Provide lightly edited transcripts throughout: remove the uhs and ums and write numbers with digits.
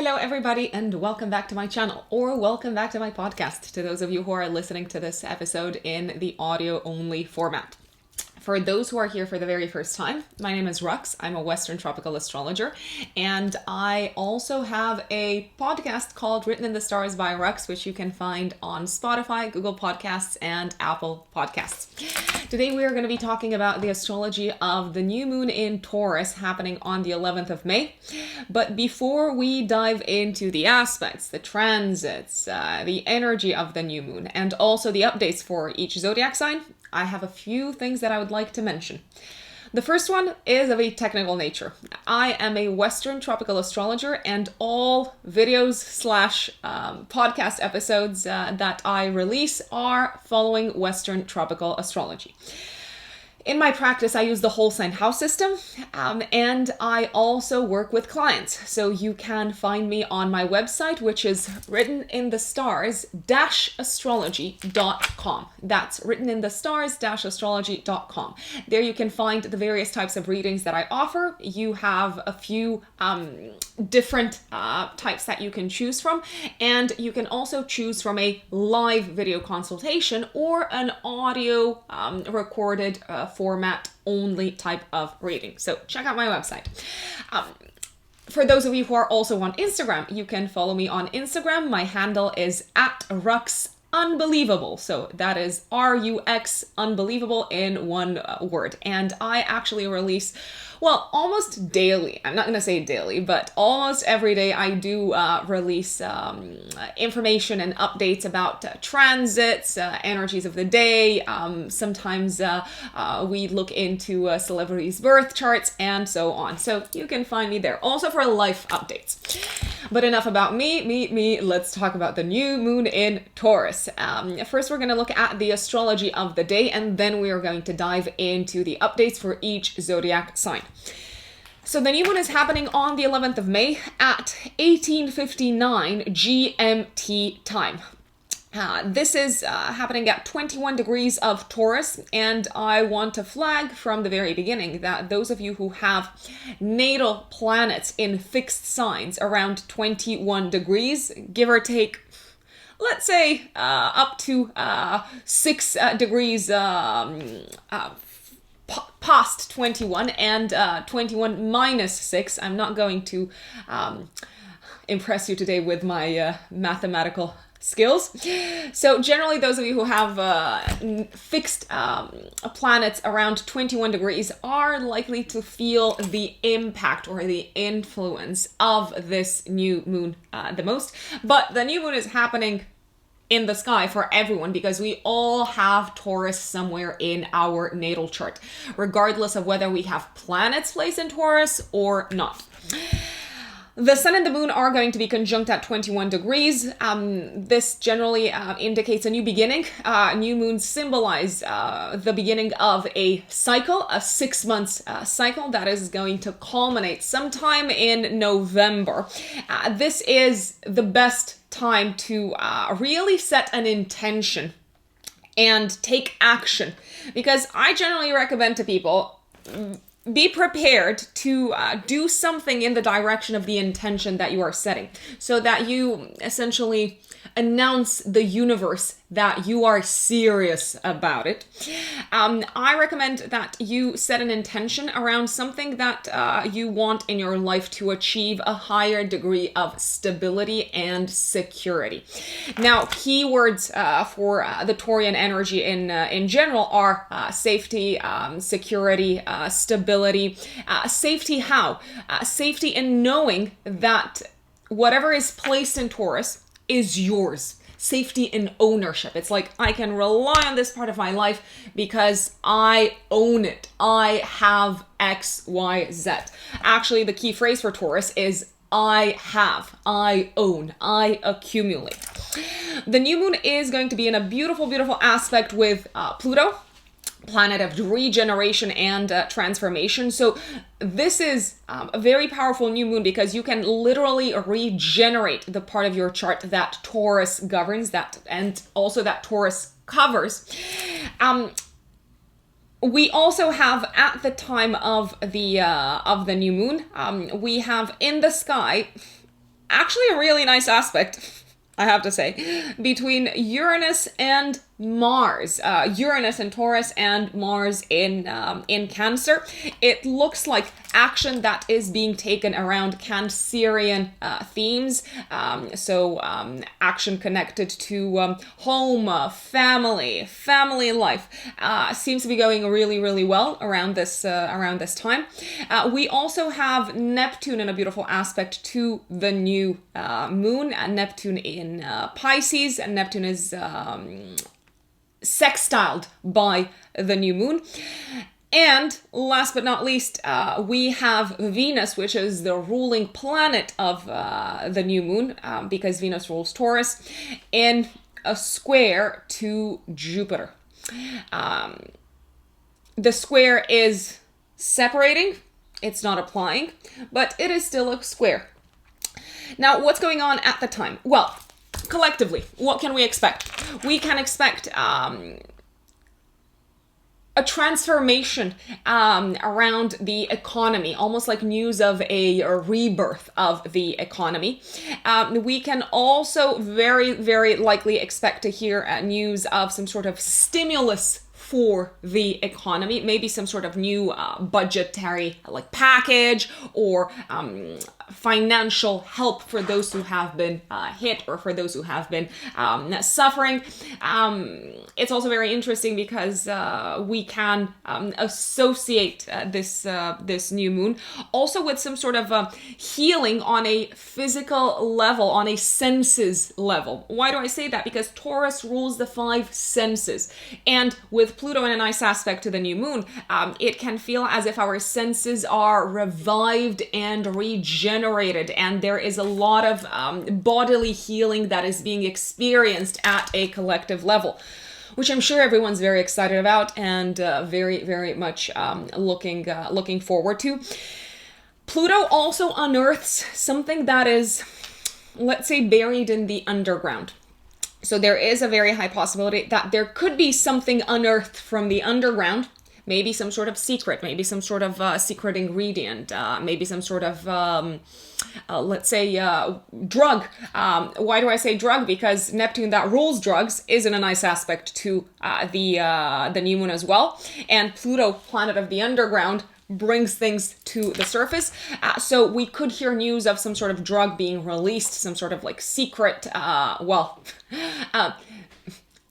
Hello everybody and welcome back to my channel, or welcome back to my podcast to those of you who are listening to this episode in the audio only format. For those who are here for the very first time, my name is Rux. I'm a Western tropical astrologer, and I also have a podcast called Written in the Stars by Rux, which you can find on Spotify, Google Podcasts, and Apple Podcasts. Today we are going to be talking about the astrology of the new moon in Taurus happening on the 11th of May. But before we dive into the aspects, the transits, the energy of the new moon, and also the updates for each zodiac sign, I have a few things that I would like to mention. The first one is of a technical nature. I am a Western tropical astrologer, and all videos / podcast episodes that I release are following Western tropical astrology. In my practice, I use the whole sign house system, and I also work with clients. So you can find me on my website, which is writteninthestars-astrology.com. That's writteninthestars-astrology.com. There you can find the various types of readings that I offer. You have a few different types that you can choose from, and you can also choose from a live video consultation or an audio recorded format only type of reading. So check out my website. For those of you who are also on Instagram, you can follow me on Instagram. My handle is @RuxUnbelievable. So that is RUX Unbelievable in one word. And I actually release, well, almost daily. I'm not going to say daily, but almost every day I do release information and updates about transits, energies of the day. Sometimes we look into celebrities' birth charts and so on. So you can find me there. Also for life updates. But enough about me. Let's talk about the new moon in Taurus. First, we're going to look at the astrology of the day, and then we are going to dive into the updates for each zodiac sign. So the new moon is happening on the 11th of May at 18:59 GMT time. This is happening at 21 degrees of Taurus, and I want to flag from the very beginning that those of you who have natal planets in fixed signs around 21 degrees, give or take, let's say up to 6 degrees past 21 and 21 minus 6. I'm not going to impress you today with my mathematical skills. So generally those of you who have fixed planets around 21 degrees are likely to feel the impact or the influence of this new moon the most. But the new moon is happening in the sky for everyone because we all have Taurus somewhere in our natal chart, regardless of whether we have planets placed in Taurus or not. The sun and the moon are going to be conjunct at 21 degrees. This generally indicates a new beginning. New moons symbolize the beginning of a cycle, a 6 months cycle that is going to culminate sometime in November. This is the best time to really set an intention and take action, because I generally recommend to people, be prepared to do something in the direction of the intention that you are setting, so that you essentially announce the universe that you are serious about it. I recommend that you set an intention around something that you want in your life to achieve a higher degree of stability and security. Now, keywords for the Taurian energy in general are safety, security, stability. Safety how? Safety in knowing that whatever is placed in Taurus is yours. Safety in ownership. It's like, I can rely on this part of my life because I own it. I have X, Y, Z. Actually, the key phrase for Taurus is I have, I own, I accumulate. The new moon is going to be in a beautiful, beautiful aspect with Pluto, planet of regeneration and transformation. So this is a very powerful new moon because you can literally regenerate the part of your chart that Taurus governs, and also that Taurus covers. We also have, at the time of the new moon, we have in the sky actually a really nice aspect, I have to say, between Uranus and Mars. Uranus in Taurus and Mars in Cancer. It looks like action that is being taken around Cancerian themes. So action connected to home, family life seems to be going really, really well around this time. We also have Neptune in a beautiful aspect to the new moon. Neptune in Pisces, and Neptune is sextiled by the new moon. And last but not least, we have Venus, which is the ruling planet of the new moon, because Venus rules Taurus, in a square to Jupiter. The square is separating, it's not applying, but it is still a square. Now, what's going on at the time? Well, collectively, what can we expect? We can expect a transformation around the economy, almost like news of a rebirth of the economy. We can also very, very likely expect to hear news of some sort of stimulus for the economy, maybe some sort of new budgetary like package or financial help for those who have been hit or for those who have been suffering. It's also very interesting because we can associate this new moon also with some sort of healing on a physical level, on a senses level. Why do I say that? Because Taurus rules the 5 senses, and with Pluto in a nice aspect to the new moon, it can feel as if our senses are revived and regenerated, and there is a lot of bodily healing that is being experienced at a collective level, which I'm sure everyone's very excited about and very, very much looking forward to. Pluto also unearths something that is, let's say, buried in the underground. So there is a very high possibility that there could be something unearthed from the underground, maybe some sort of secret, maybe some sort of secret ingredient, maybe some sort of, let's say, drug. Why do I say drug? Because Neptune, that rules drugs, is in a nice aspect to the new moon as well. And Pluto, planet of the underground, brings things to the surface. So we could hear news of some sort of drug being released, some sort of like secret,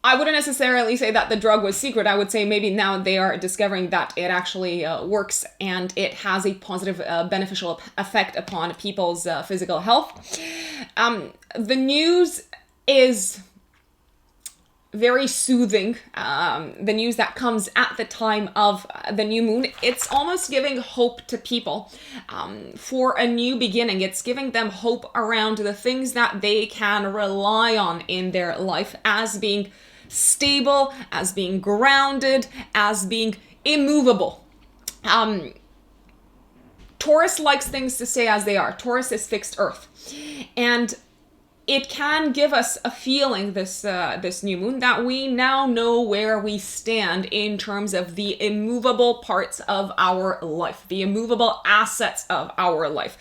I wouldn't necessarily say that the drug was secret. I would say maybe now they are discovering that it actually works and it has a positive beneficial effect upon people's physical health. The news is very soothing. The news that comes at the time of the new moon, it's almost giving hope to people for a new beginning. It's giving them hope around the things that they can rely on in their life as being stable, as being grounded, as being immovable. Taurus likes things to stay as they are. Taurus is fixed earth. And it can give us a feeling, this new moon, that we now know where we stand in terms of the immovable parts of our life, the immovable assets of our life,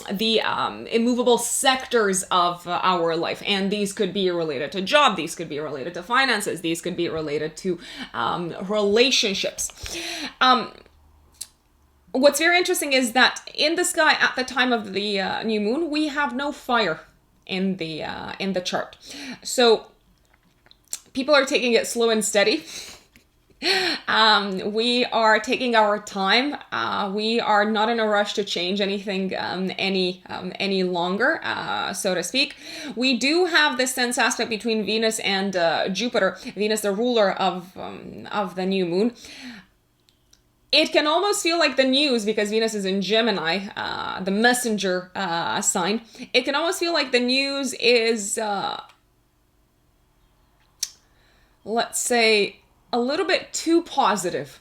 the immovable sectors of our life. And these could be related to job, these could be related to finances, these could be related to relationships. What's very interesting is that in the sky at the time of the new moon, we have no fire in the chart. So people are taking it slow and steady. We are taking our time. We are not in a rush to change anything any longer, so to speak. We do have this tense aspect between Venus and Jupiter. Venus, the ruler of the new moon. It can almost feel like the news, because Venus is in Gemini, the messenger sign. It can almost feel like the news is, let's say, a little bit too positive.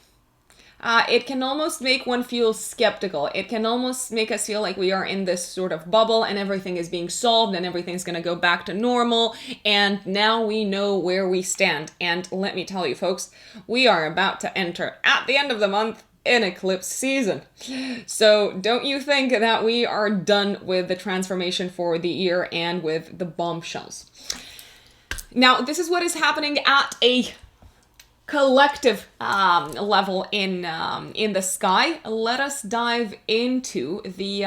It can almost make one feel skeptical. It can almost make us feel like we are in this sort of bubble and everything is being solved and everything's going to go back to normal. And now we know where we stand. And let me tell you, folks, we are about to enter, at the end of the month, in eclipse season. So don't you think that we are done with the transformation for the year and with the bombshells. Now, this is what is happening at a collective level in the sky. Let us dive into the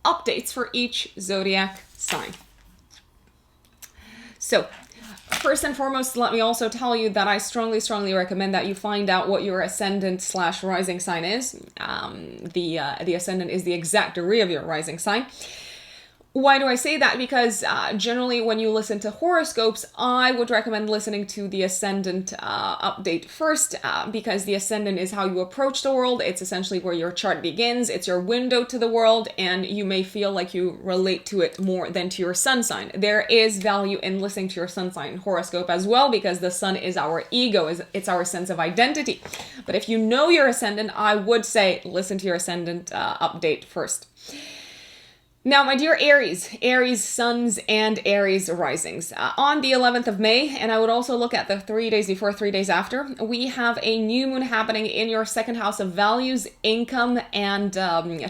updates for each zodiac sign. So, first and foremost, let me also tell you that I strongly recommend that you find out what your ascendant/rising sign is. The ascendant is the exact degree of your rising sign. Why do I say that? Because generally when you listen to horoscopes, I would recommend listening to the ascendant update first, because the ascendant is how you approach the world. It's essentially where your chart begins. It's your window to the world, and you may feel like you relate to it more than to your sun sign. There is value in listening to your sun sign horoscope as well, because the sun is our ego, it's our sense of identity. But if you know your ascendant, I would say listen to your ascendant update first. Now, my dear Aries suns and Aries risings. On the 11th of May, and I would also look at the 3 days before, 3 days after, we have a new moon happening in your second house of values, income, and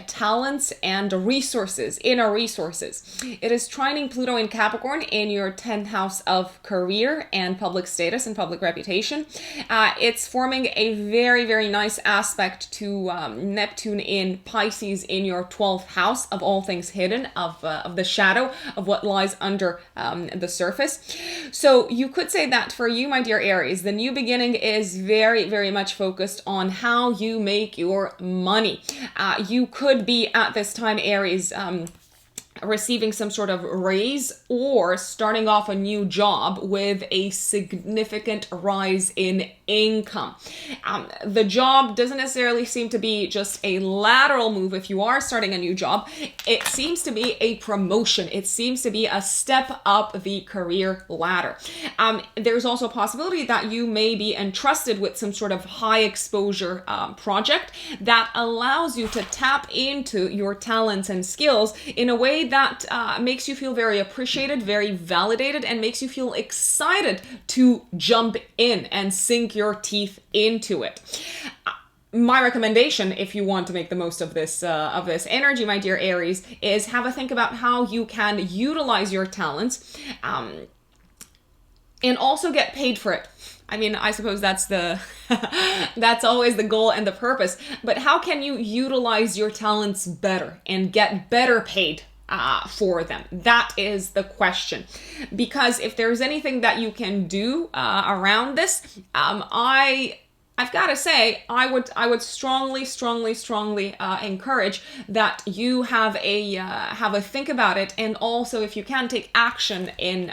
talents and resources, inner resources. It is trining Pluto in Capricorn in your 10th house of career and public status and public reputation. It's forming a very nice aspect to Neptune in Pisces in your 12th house of all things hidden. Of the shadow of what lies under the surface. So you could say that for you, my dear Aries, the new beginning is very much focused on how you make your money. You could be at this time, Aries, receiving some sort of raise or starting off a new job with a significant rise in income. The job doesn't necessarily seem to be just a lateral move if you are starting a new job. It seems to be a promotion. It seems to be a step up the career ladder. There's also a possibility that you may be entrusted with some sort of high exposure project that allows you to tap into your talents and skills in a way that makes you feel very appreciated, very validated, and makes you feel excited to jump in and sink your teeth into it. My recommendation, if you want to make the most of this energy, my dear Aries, is have a think about how you can utilize your talents and also get paid for it. I mean, I suppose that's that's always the goal and the purpose. But how can you utilize your talents better and get better paid for them? That is the question. Because if there's anything that you can do around this, I've got to say, I would strongly encourage that you have a think about it, and also, if you can, take action in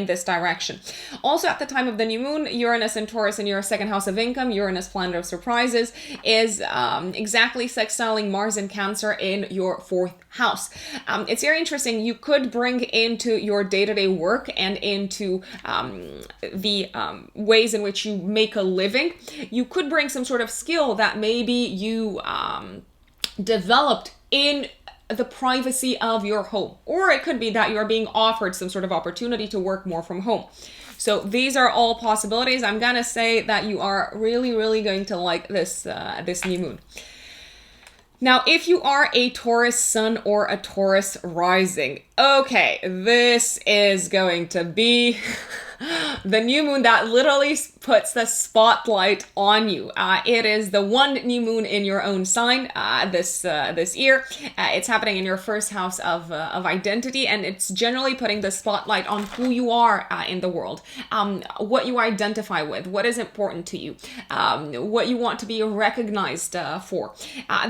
this direction. Also, at the time of the new moon, Uranus and Taurus in your second house of income, Uranus, planet of surprises, is exactly sextiling Mars in Cancer in your fourth house. It's very interesting. You could bring into your day-to-day work and into the ways in which you make a living. You could bring some sort of skill that maybe you developed in the privacy of your home. Or it could be that you are being offered some sort of opportunity to work more from home. So these are all possibilities. I'm gonna say that you are really going to like this new moon. Now, if you are a Taurus sun or a Taurus rising, okay, this is going to be the new moon that literally puts the spotlight on you. It is the one new moon in your own sign this year. It's happening in your first house of identity, and it's generally putting the spotlight on who you are in the world, what you identify with, what is important to you, what you want to be recognized for.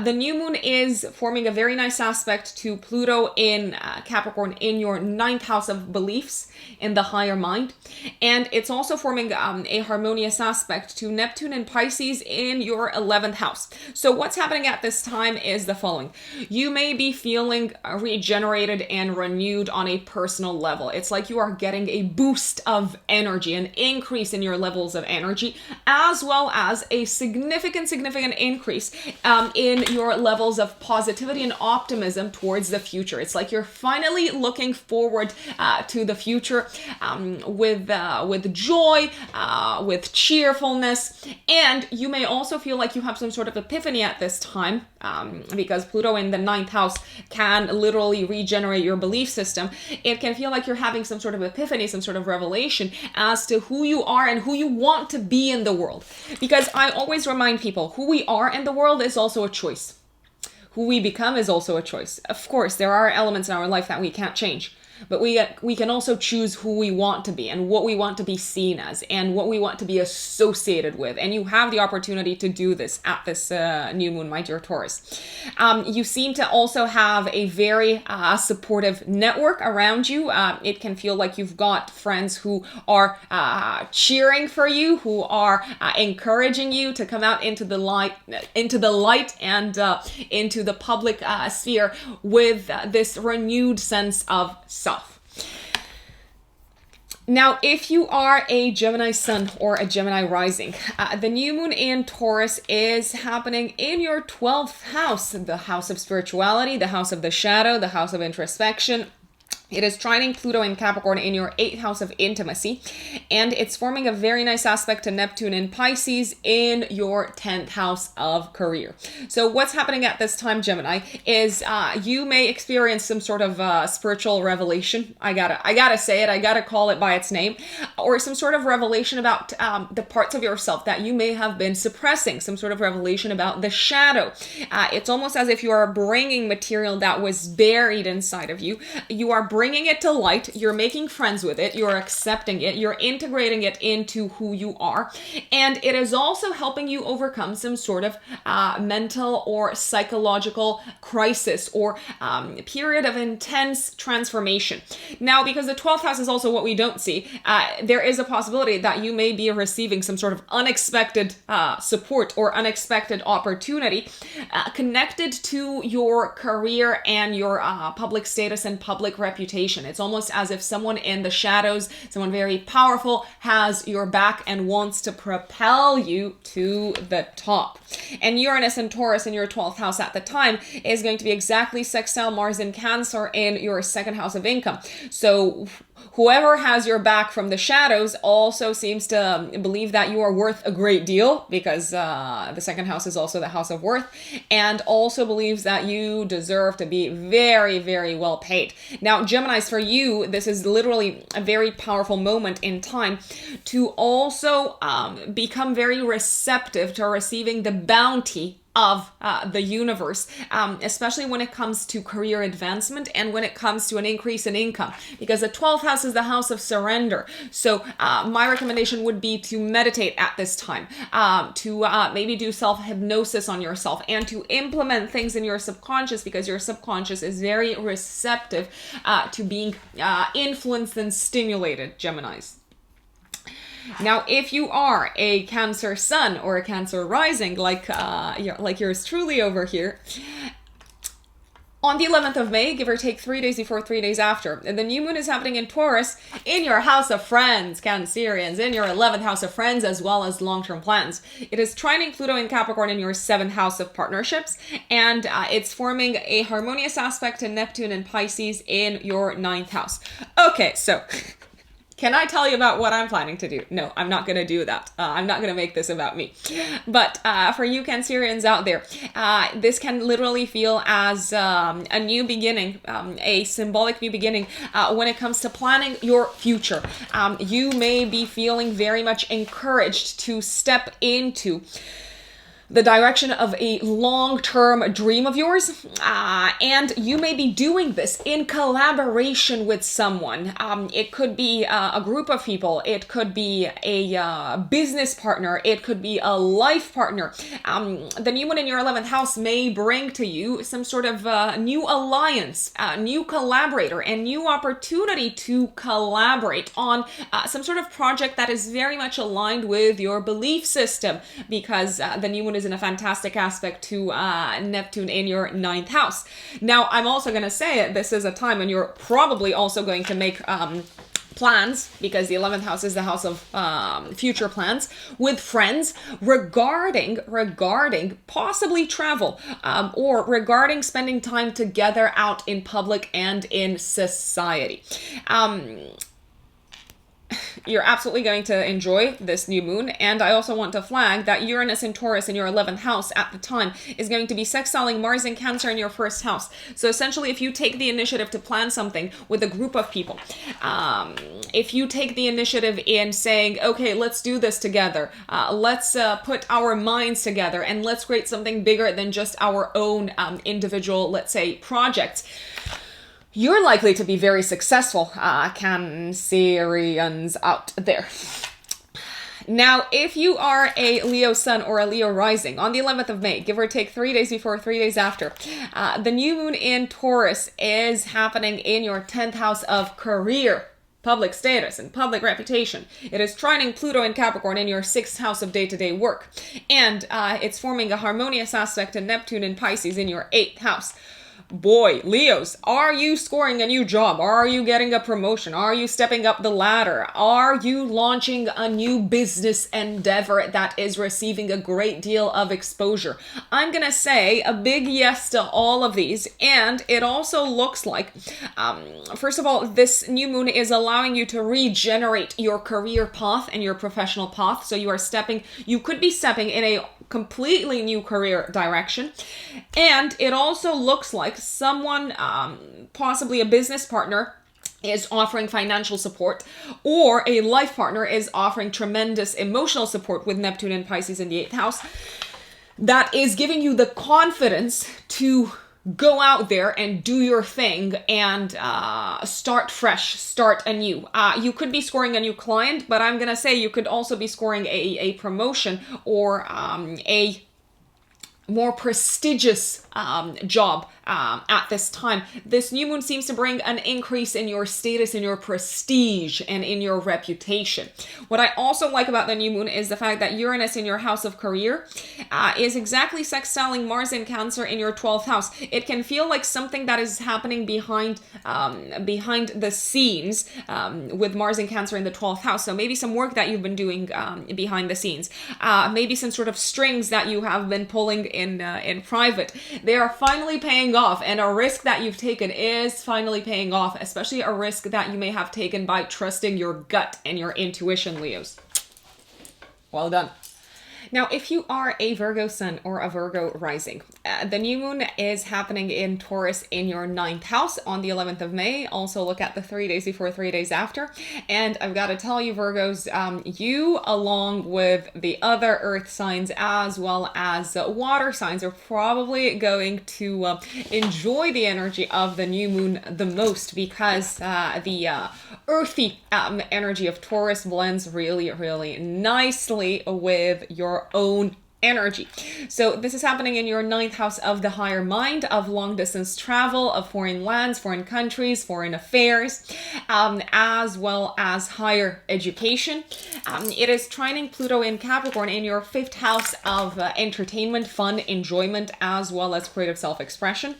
The new moon is forming a very nice aspect to Pluto in Capricorn in your 9th house of beliefs, in the higher mind. And it's also forming a harmonious aspect to Neptune and Pisces in your 11th house. So what's happening at this time is the following. You may be feeling regenerated and renewed on a personal level. It's like you are getting a boost of energy, an increase in your levels of energy, as well as a significant increase in your levels of positivity and optimism towards the future. It's like you're finally looking forward to the future with with joy, with cheerfulness, and you may also feel like you have some sort of epiphany at this time, because Pluto in the ninth house can literally regenerate your belief system. It can feel like you're having some sort of epiphany, some sort of revelation as to who you are and who you want to be in the world. Because I always remind people, who we are in the world is also a choice. Who we become is also a choice. Of course, there are elements in our life that we can't change, but we can also choose who we want to be and what we want to be seen as and what we want to be associated with. And you have the opportunity to do this at this new moon, my dear Taurus. You seem to also have a very supportive network around you. It can feel like you've got friends who are cheering for you, who are encouraging you to come out into the light and into the public sphere with this renewed sense of self. Now, if you are a Gemini sun or a Gemini rising, the new moon in Taurus is happening in your 12th house, the house of spirituality, the house of the shadow, the house of introspection. It is trining Pluto in Capricorn in your 8th house of intimacy, and it's forming a very nice aspect to Neptune in Pisces in your 10th house of career. So what's happening at this time, Gemini, is you may experience some sort of spiritual revelation. I gotta say it. I gotta call it by its name, or some sort of revelation about the parts of yourself that you may have been suppressing. Some sort of revelation about the shadow. It's almost as if you are bringing material that was buried inside of you. You are bringing it to light, you're making friends with it, you're accepting it, you're integrating it into who you are, and it is also helping you overcome some sort of mental or psychological crisis or period of intense transformation. Now, because the 12th house is also what we don't see, there is a possibility that you may be receiving some sort of unexpected support or unexpected opportunity connected to your career and your public status and public reputation. It's almost as if someone in the shadows, someone very powerful, has your back and wants to propel you to the top. And Uranus and Taurus in your 12th house at the time is going to be exactly sextile Mars in Cancer in your 2nd house of income. So whoever has your back from the shadows also seems to believe that you are worth a great deal, because the 2nd house is also the house of worth, and also believes that you deserve to be very, very well paid. Now, Geminis, for you, this is literally a very powerful moment in time to also become very receptive to receiving the bounty of the universe, especially when it comes to career advancement and when it comes to an increase in income, because the 12th house is the house of surrender. So my recommendation would be to meditate at this time, to maybe do self-hypnosis on yourself and to implement things in your subconscious, because your subconscious is very receptive to being influenced and stimulated, Geminis. Now, if you are a Cancer sun or a Cancer rising, like yours truly over here, on the 11th of May, give or take 3 days before, 3 days after, the new moon is happening in Taurus in your house of friends, Cancerians, in your 11th house of friends, as well as long-term plans. It is trining Pluto in Capricorn in your 7th house of partnerships, and it's forming a harmonious aspect to Neptune and Pisces in your 9th house. Okay, so can I tell you about what I'm planning to do? No, I'm not going to do that. I'm not going to make this about me. But for you Cancerians out there, this can literally feel as a new beginning, a symbolic new beginning when it comes to planning your future. You may be feeling very much encouraged to step into the direction of a long-term dream of yours, and you may be doing this in collaboration with someone. It could be a group of people, it could be a business partner, it could be a life partner. The new one in your 11th house may bring to you some sort of new alliance, new collaborator, and new opportunity to collaborate on some sort of project that is very much aligned with your belief system, because the new one is in a fantastic aspect to Neptune in your 9th house. Now, I'm also going to say it, this is a time when you're probably also going to make plans, because the 11th house is the house of future plans with friends regarding possibly travel, or regarding spending time together out in public and in society. you're absolutely going to enjoy this new moon. And I also want to flag that Uranus in Taurus in your 11th house at the time is going to be sextiling Mars in Cancer in your first house. So essentially, if you take the initiative to plan something with a group of people, if you take the initiative in saying, okay, let's do this together, let's put our minds together and let's create something bigger than just our own individual, let's say, projects, you're likely to be very successful, Cancerians out there. Now, if you are a Leo sun or a Leo rising, on the 11th of May, give or take 3 days before, 3 days after, the new moon in Taurus is happening in your 10th house of career, public status, and public reputation. It is trining Pluto in Capricorn in your 6th house of day-to-day work. And it's forming a harmonious aspect to Neptune in Pisces in your 8th house. Boy, Leos, are you scoring a new job? Are you getting a promotion? Are you stepping up the ladder? Are you launching a new business endeavor that is receiving a great deal of exposure? I'm going to say a big yes to all of these. And it also looks like, first of all, this new moon is allowing you to regenerate your career path and your professional path. So you could be stepping in a completely new career direction. And it also looks like someone, possibly a business partner, is offering financial support, or a life partner is offering tremendous emotional support with Neptune and Pisces in the 8th house. That is giving you the confidence to go out there and do your thing and start fresh, start anew. You could be scoring a new client, but I'm going to say you could also be scoring a promotion or a more prestigious job at this time. This new moon seems to bring an increase in your status, in your prestige, and in your reputation. What I also like about the new moon is the fact that Uranus in your house of career is exactly sextiling Mars in Cancer in your 12th house. It can feel like something that is happening behind the scenes with Mars in Cancer in the 12th house. So maybe some work that you've been doing behind the scenes, maybe some sort of strings that you have been pulling in private. They are finally paying off, and a risk that you've taken is finally paying off, especially a risk that you may have taken by trusting your gut and your intuition, Leos. Well done. Now, if you are a Virgo sun or a Virgo rising, the new moon is happening in Taurus in your 9th house on the 11th of May. Also look at the 3 days before, 3 days after. And I've got to tell you, Virgos, you along with the other earth signs as well as water signs are probably going to enjoy the energy of the new moon the most, because the earthy energy of Taurus blends really, really nicely with your own energy. So this is happening in your 9th house of the higher mind, of long distance travel, of foreign lands, foreign countries, foreign affairs, as well as higher education. It is trining Pluto in Capricorn in your 5th house of entertainment, fun, enjoyment, as well as creative self-expression.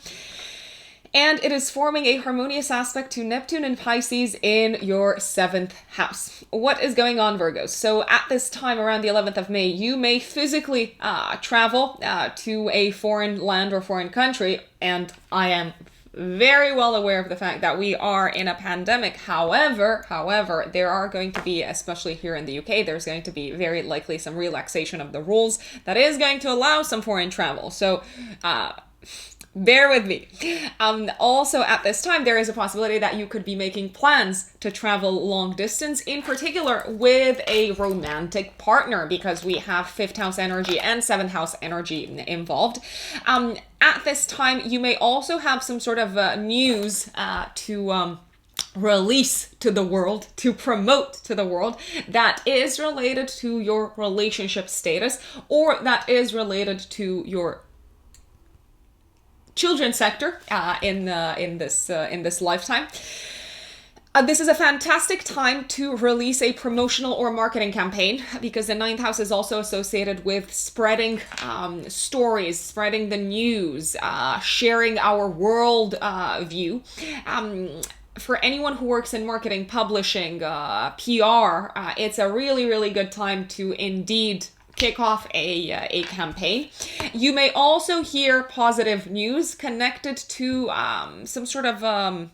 And it is forming a harmonious aspect to Neptune and Pisces in your 7th house. What is going on, Virgos? So at this time, around the 11th of May, you may physically travel to a foreign land or foreign country. And I am very well aware of the fact that we are in a pandemic. However, there are going to be, especially here in the UK, there's going to be very likely some relaxation of the rules that is going to allow some foreign travel. So, bear with me. Also, at this time, there is a possibility that you could be making plans to travel long distance, in particular with a romantic partner, because we have 5th house energy and 7th house energy involved. At this time, you may also have some sort of news to release to the world, to promote to the world, that is related to your relationship status, or that is related to your children's sector in this lifetime. This is a fantastic time to release a promotional or marketing campaign, because the 9th house is also associated with spreading stories, spreading the news, sharing our world view. For anyone who works in marketing, publishing, PR, it's a really, really good time to indeed kick off a campaign. You may also hear positive news connected to some sort of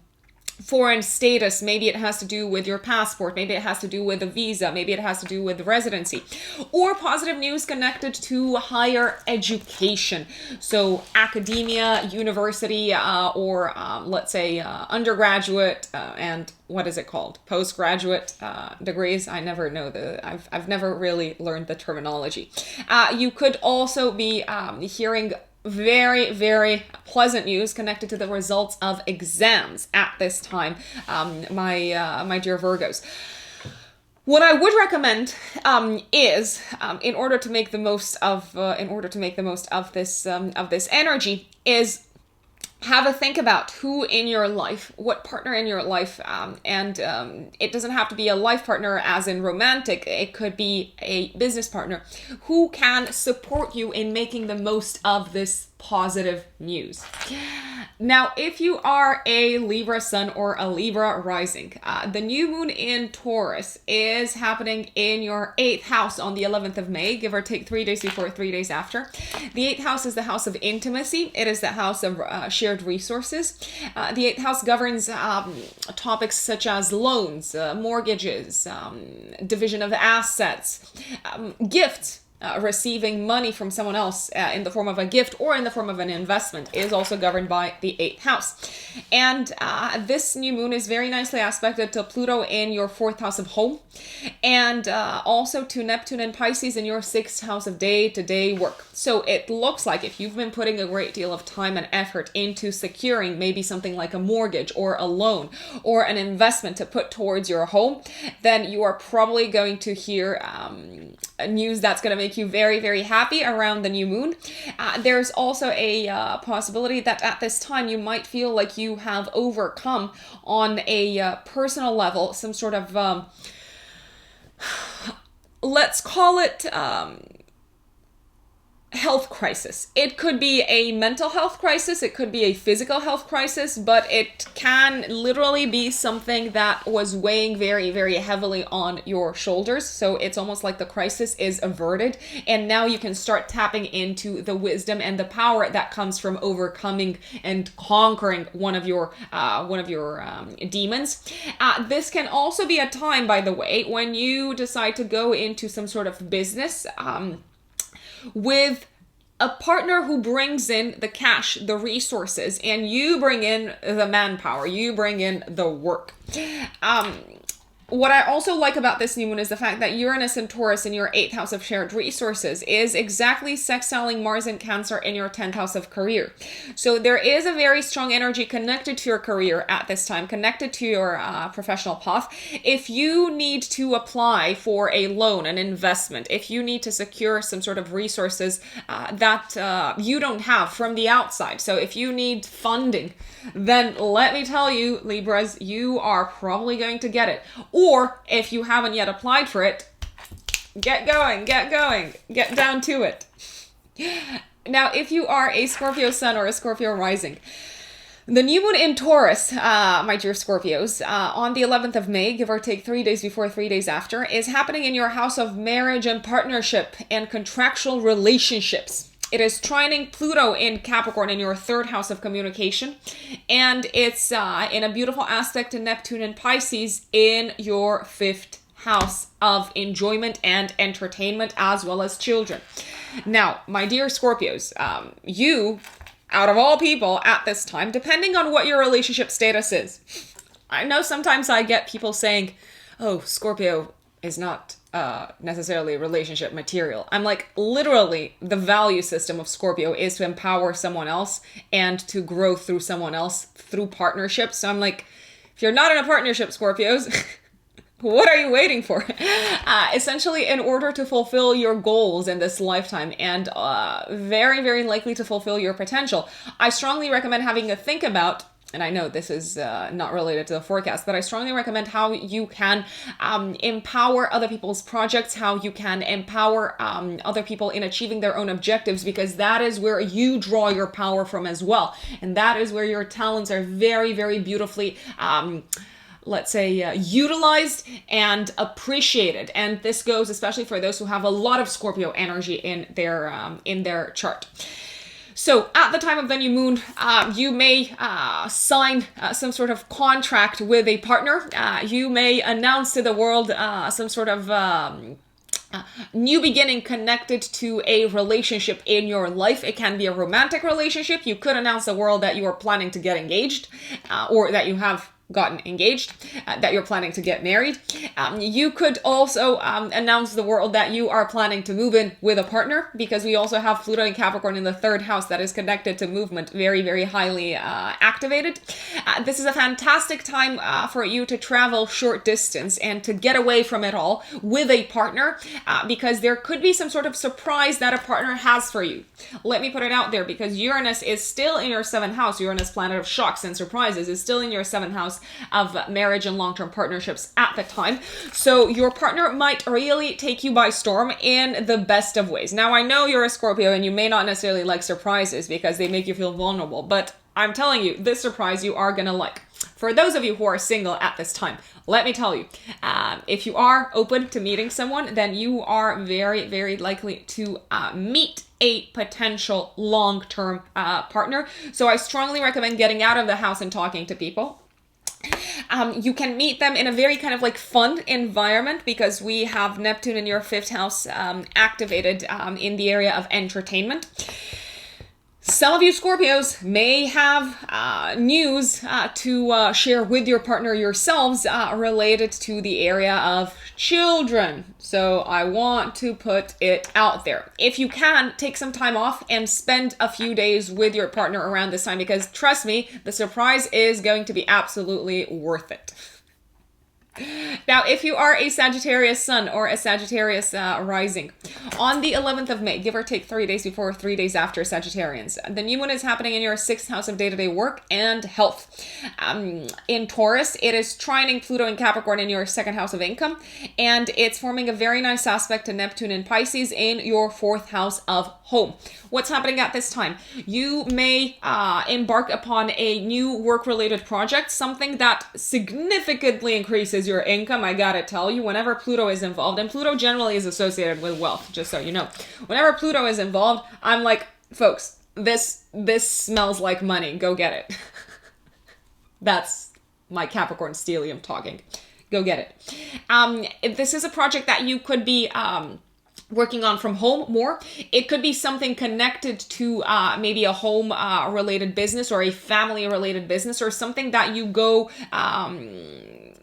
foreign status. Maybe it has to do with your passport. Maybe it has to do with a visa. Maybe it has to do with residency. Or positive news connected to higher education. So academia, university, or let's say undergraduate and what is it called? Postgraduate degrees. I never know I've never really learned the terminology. You could also be hearing very, very pleasant news connected to the results of exams at this time, my dear Virgos. What I would recommend is, in order to make the most of this energy, is have a think about who in your life, what partner in your life, and it doesn't have to be a life partner as in romantic, it could be a business partner who can support you in making the most of this positive news. Now, if you are a Libra sun or a Libra rising, the new moon in Taurus is happening in your 8th house on the 11th of May, give or take 3 days before, 3 days after. The 8th house is the house of intimacy. It is the house of shared resources. The 8th house governs topics such as loans, mortgages, division of assets, gifts. Receiving money from someone else in the form of a gift or in the form of an investment is also governed by the 8th house. And this new moon is very nicely aspected to Pluto in your 4th house of home, and also to Neptune and Pisces in your 6th house of day-to-day work. So it looks like if you've been putting a great deal of time and effort into securing maybe something like a mortgage or a loan or an investment to put towards your home, then you are probably going to hear news that's going to make you very, very happy around the new moon. There's also a possibility that at this time you might feel like you have overcome on a personal level some sort of, let's call it health crisis. It could be a mental health crisis, it could be a physical health crisis, but it can literally be something that was weighing very, very heavily on your shoulders. So it's almost like the crisis is averted, and now you can start tapping into the wisdom and the power that comes from overcoming and conquering one of your demons. This can also be a time, by the way, when you decide to go into some sort of business with a partner who brings in the cash, the resources, and you bring in the manpower, you bring in the work. What I also like about this new moon is the fact that Uranus and Taurus in your 8th house of shared resources is exactly sextiling Mars and Cancer in your 10th house of career. So there is a very strong energy connected to your career at this time, connected to your professional path. If you need to apply for a loan, an investment, if you need to secure some sort of resources that you don't have from the outside, so if you need funding, then let me tell you, Libras, you are probably going to get it. Or if you haven't yet applied for it, get going, get down to it. Now, if you are a Scorpio sun or a Scorpio rising, the new moon in Taurus, my dear Scorpios, on the 11th of May, give or take 3 days before, 3 days after, is happening in your house of marriage and partnership and contractual relationships. It is trining Pluto in Capricorn in your 3rd house of communication, and it's in a beautiful aspect to Neptune and Pisces in your 5th house of enjoyment and entertainment, as well as children. Now, my dear Scorpios, you, out of all people at this time, depending on what your relationship status is, I know sometimes I get people saying, oh, Scorpio is not necessarily relationship material. I'm like, literally, the value system of Scorpio is to empower someone else and to grow through someone else through partnerships. So I'm like, if you're not in a partnership, Scorpios, what are you waiting for? Essentially, in order to fulfill your goals in this lifetime and very, very likely to fulfill your potential, I strongly recommend having a think about, and I know this is not related to the forecast, but I strongly recommend how you can empower other people's projects, how you can empower other people in achieving their own objectives, because that is where you draw your power from as well. And that is where your talents are very, very beautifully let's say, utilized and appreciated. And this goes especially for those who have a lot of Scorpio energy in their chart. So at the time of the new moon, you may sign some sort of contract with a partner. You may announce to the world some sort of new beginning connected to a relationship in your life. It can be a romantic relationship. You could announce the world that you are planning to get engaged, or that you have gotten engaged, that you're planning to get married. You could also announce the world that you are planning to move in with a partner, because we also have Pluto and Capricorn in the third house that is connected to movement, very, very highly activated. This is a fantastic time for you to travel short distance and to get away from it all with a partner, because there could be some sort of surprise that a partner has for you. Let me put it out there, because Uranus is still in your 7th house. Uranus, planet of shocks and surprises, is still in your 7th house of marriage and long-term partnerships at the time. So your partner might really take you by storm in the best of ways. Now, I know you're a Scorpio and you may not necessarily like surprises because they make you feel vulnerable, but I'm telling you, this surprise you are gonna like. For those of you who are single at this time, let me tell you, if you are open to meeting someone, then you are very, very likely to meet a potential long-term partner. So I strongly recommend getting out of the house and talking to people. You can meet them in a very kind of like fun environment, because we have Neptune in your 5th house activated in the area of entertainment. Some of you Scorpios may have news to share with your partner yourselves related to the area of children. So I want to put it out there. If you can, take some time off and spend a few days with your partner around this time, because trust me, the surprise is going to be absolutely worth it. Now, if you are a Sagittarius sun or a Sagittarius rising, on the 11th of May, give or take 3 days before, 3 days after Sagittarians, the new moon is happening in your 6th house of day-to-day work and health. In Taurus, it is trining Pluto and Capricorn in your 2nd house of income, and it's forming a very nice aspect to Neptune and Pisces in your 4th house of home. What's happening at this time? You may embark upon a new work-related project, something that significantly increases your income. I gotta tell you, whenever Pluto is involved, and Pluto generally is associated with wealth, just so you know. Whenever Pluto is involved, I'm like, folks, this smells like money. Go get it. That's my Capricorn stellium talking. Go get it. This is a project that you could be working on from home more. It could be something connected to maybe a home related business or a family related business, or something that you go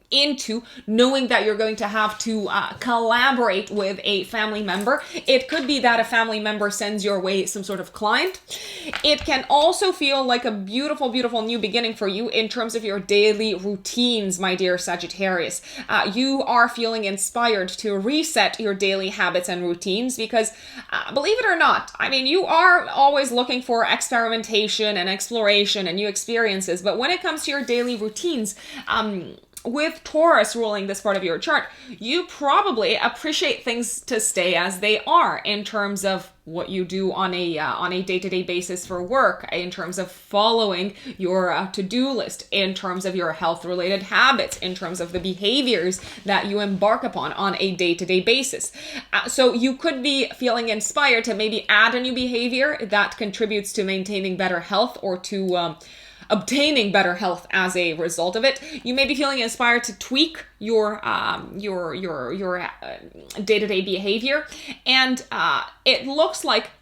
into knowing that you're going to have to collaborate with a family member. It could be that a family member sends your way some sort of client. It can also feel like a beautiful, beautiful new beginning for you in terms of your daily routines, my dear Sagittarius. You are feeling inspired to reset your daily habits and routines, because believe it or not, I mean, you are always looking for experimentation and exploration and new experiences, but when it comes to your daily routines, with Taurus ruling this part of your chart, you probably appreciate things to stay as they are in terms of what you do on a day-to-day basis for work, in terms of following your to-do list, in terms of your health-related habits, in terms of the behaviors that you embark upon on a day-to-day basis. So you could be feeling inspired to maybe add a new behavior that contributes to maintaining better health, or to obtaining better health as a result of it. You may be feeling inspired to tweak your day-to-day behavior, and it looks like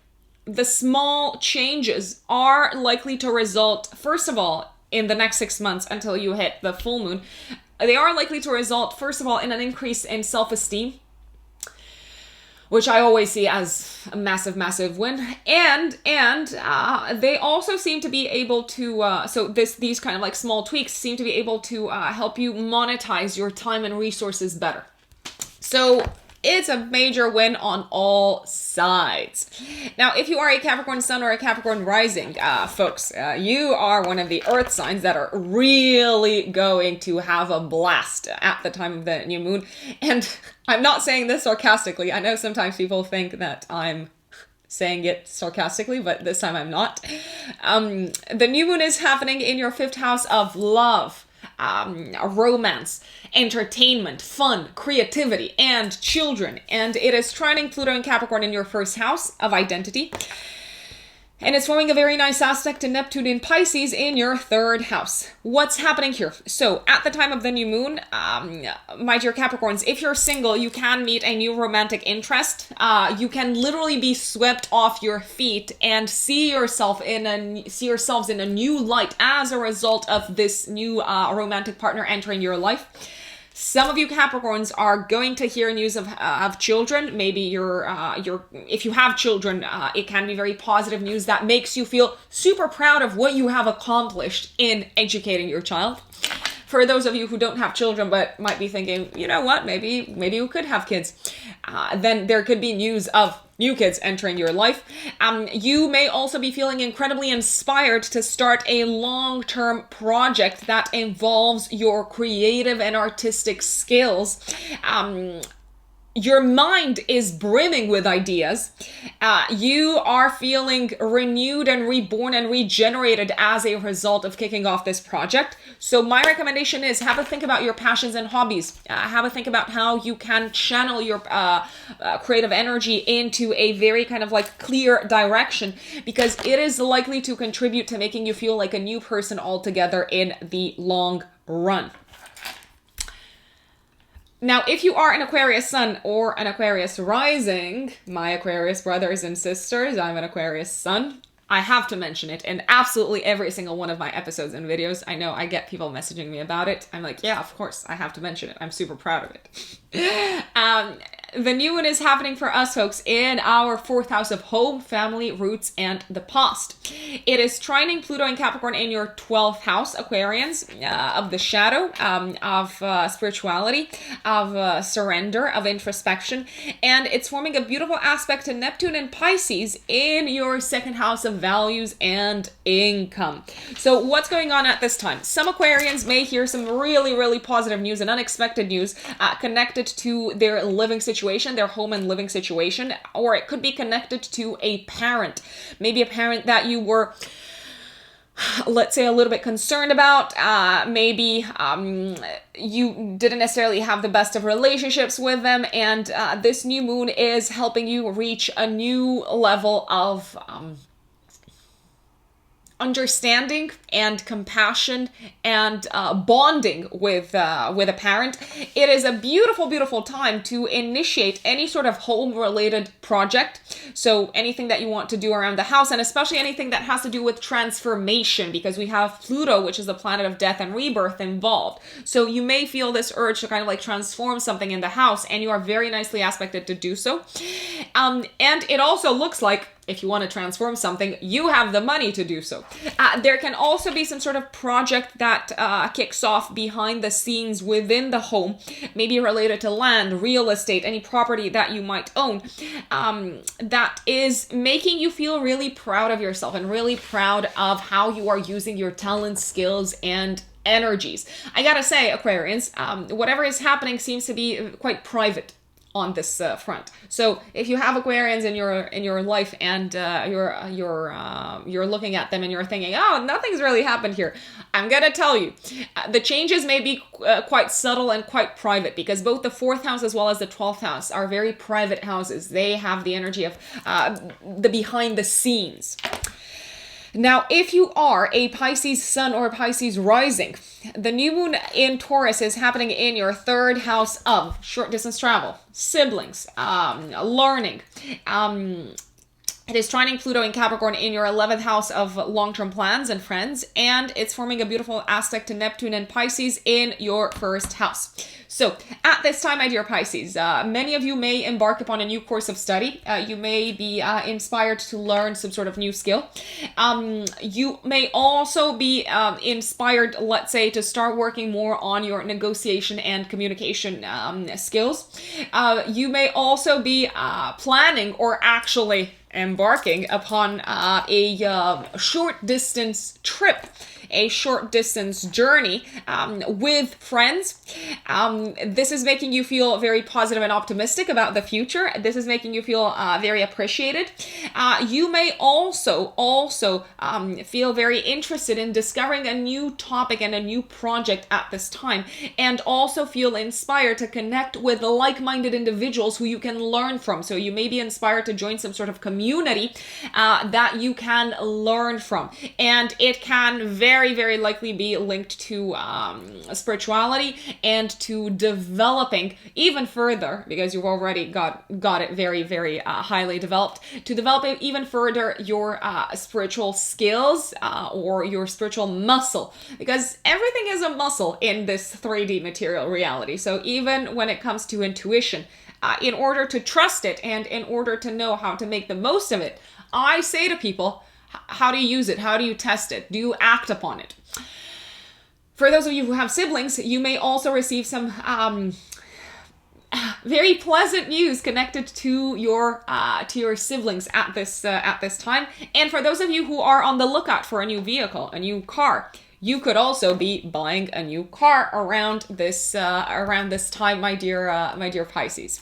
the small changes are likely to result, first of all, in the next 6 months until you hit the full moon. They are likely to result, first of all, in an increase in self-esteem, which I always see as a massive, massive win. And they also seem to be able to, these kind of like small tweaks seem to be able to help you monetize your time and resources better. So it's a major win on all sides. Now, if you are a Capricorn sun or a Capricorn rising, folks, you are one of the earth signs that are really going to have a blast at the time of the new moon. And I'm not saying this sarcastically. I know sometimes people think that I'm saying it sarcastically, but this time I'm not. The new moon is happening in your 5th house of love, romance, entertainment, fun, creativity, and children. And it is trining Pluto and Capricorn in your 1st house of identity. And it's forming a very nice aspect to Neptune in Pisces in your third house. What's happening here? So at the time of the new moon, my dear Capricorns, if you're single, you can meet a new romantic interest. You can literally be swept off your feet and see yourselves in a new light as a result of this new romantic partner entering your life. Some of you Capricorns are going to hear news of children. Maybe if you have children, it can be very positive news that makes you feel super proud of what you have accomplished in educating your child. For those of you who don't have children but might be thinking, you know what, maybe you could have kids, then there could be news of new kids entering your life. You may also be feeling incredibly inspired to start a long-term project that involves your creative and artistic skills. Your mind is brimming with ideas. You are feeling renewed and reborn and regenerated as a result of kicking off this project. So my recommendation is have a think about your passions and hobbies. Have a think about how you can channel your creative energy into a very kind of like clear direction, because it is likely to contribute to making you feel like a new person altogether in the long run. Now, if you are an Aquarius sun or an Aquarius rising, my Aquarius brothers and sisters, I'm an Aquarius sun. I have to mention it in absolutely every single one of my episodes and videos. I know I get people messaging me about it. I'm like, yeah, of course, I have to mention it. I'm super proud of it. The new one is happening for us folks in our fourth house of home, family, roots, and the past. It is trining Pluto and Capricorn in your 12th house, Aquarians, of the shadow, of spirituality, of surrender, of introspection. And it's forming a beautiful aspect to Neptune and Pisces in your second house of values and income. So what's going on at this time? Some Aquarians may hear some really, really positive news and unexpected news connected to their living situation, their home and living situation, or it could be connected to a parent. Maybe a parent that you were, let's say, a little bit concerned about. Maybe you didn't necessarily have the best of relationships with them, and this new moon is helping you reach a new level of understanding and compassion and bonding with a parent. It is a beautiful, beautiful time to initiate any sort of home-related project. So anything that you want to do around the house, and especially anything that has to do with transformation, because we have Pluto, which is the planet of death and rebirth, involved. So you may feel this urge to kind of like transform something in the house, and you are very nicely aspected to do so. And it also looks like if you want to transform something, you have the money to do so. There can also be some sort of project that kicks off behind the scenes within the home, maybe related to land, real estate, any property that you might own, that is making you feel really proud of yourself and really proud of how you are using your talents, skills, and energies. I gotta say, Aquarians, whatever is happening seems to be quite private on this front. So if you have Aquarians in your life and you're looking at them and you're thinking, oh, nothing's really happened here, I'm gonna tell you, the changes may be quite subtle and quite private, because both the 4th house as well as the 12th house are very private houses. They have the energy of the behind the scenes. Now, if you are a Pisces sun or Pisces rising, the new moon in Taurus is happening in your 3rd house of short distance travel, siblings, learning. It is trining Pluto in Capricorn in your 11th house of long-term plans and friends, and it's forming a beautiful aspect to Neptune and Pisces in your 1st house. So at this time, my dear Pisces, many of you may embark upon a new course of study. You may be inspired to learn some sort of new skill. You may also be inspired, let's say, to start working more on your negotiation and communication skills. You may also be planning or actually embarking upon a short distance trip, a short distance journey with friends. This is making you feel very positive and optimistic about the future. This is making you feel very appreciated. You may also feel very interested in discovering a new topic and a new project at this time, and also feel inspired to connect with like-minded individuals who you can learn from. So you may be inspired to join some sort of community community that you can learn from. And it can very, very likely be linked to spirituality and to developing even further, because you've already got it very, very highly developed, to develop even further your spiritual skills or your spiritual muscle, because everything is a muscle in this 3D material reality. So even when it comes to intuition, in order to trust it and in order to know how to make the most of it, I say to people, how do you use it? How do you test it? Do you act upon it? For those of you who have siblings, you may also receive some very pleasant news connected to your siblings at this time. And for those of you who are on the lookout for a new vehicle, a new car, you could also be buying a new car around this time, my dear Pisces.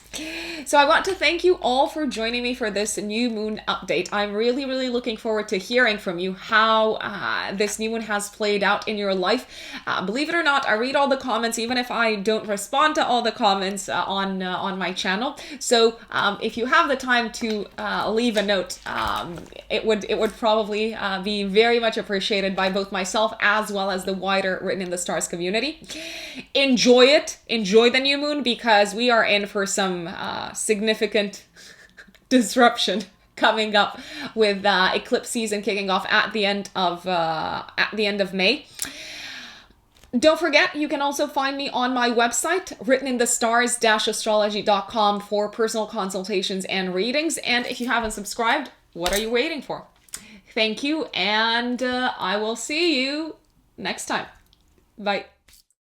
So I want to thank you all for joining me for this new moon update. I'm really, really looking forward to hearing from you how this new moon has played out in your life. Believe it or not, I read all the comments, even if I don't respond to all the comments on my channel. So if you have the time to leave a note, it would probably be very much appreciated by both myself as well as the wider Written in the Stars community. Enjoy it. Enjoy the new moon, because we are in for some significant disruption coming up with eclipse season kicking off at the end of May. Don't forget, you can also find me on my website, writteninthestars-astrology.com, for personal consultations and readings. And if you haven't subscribed, what are you waiting for? Thank you, and I will see you next time. Bye.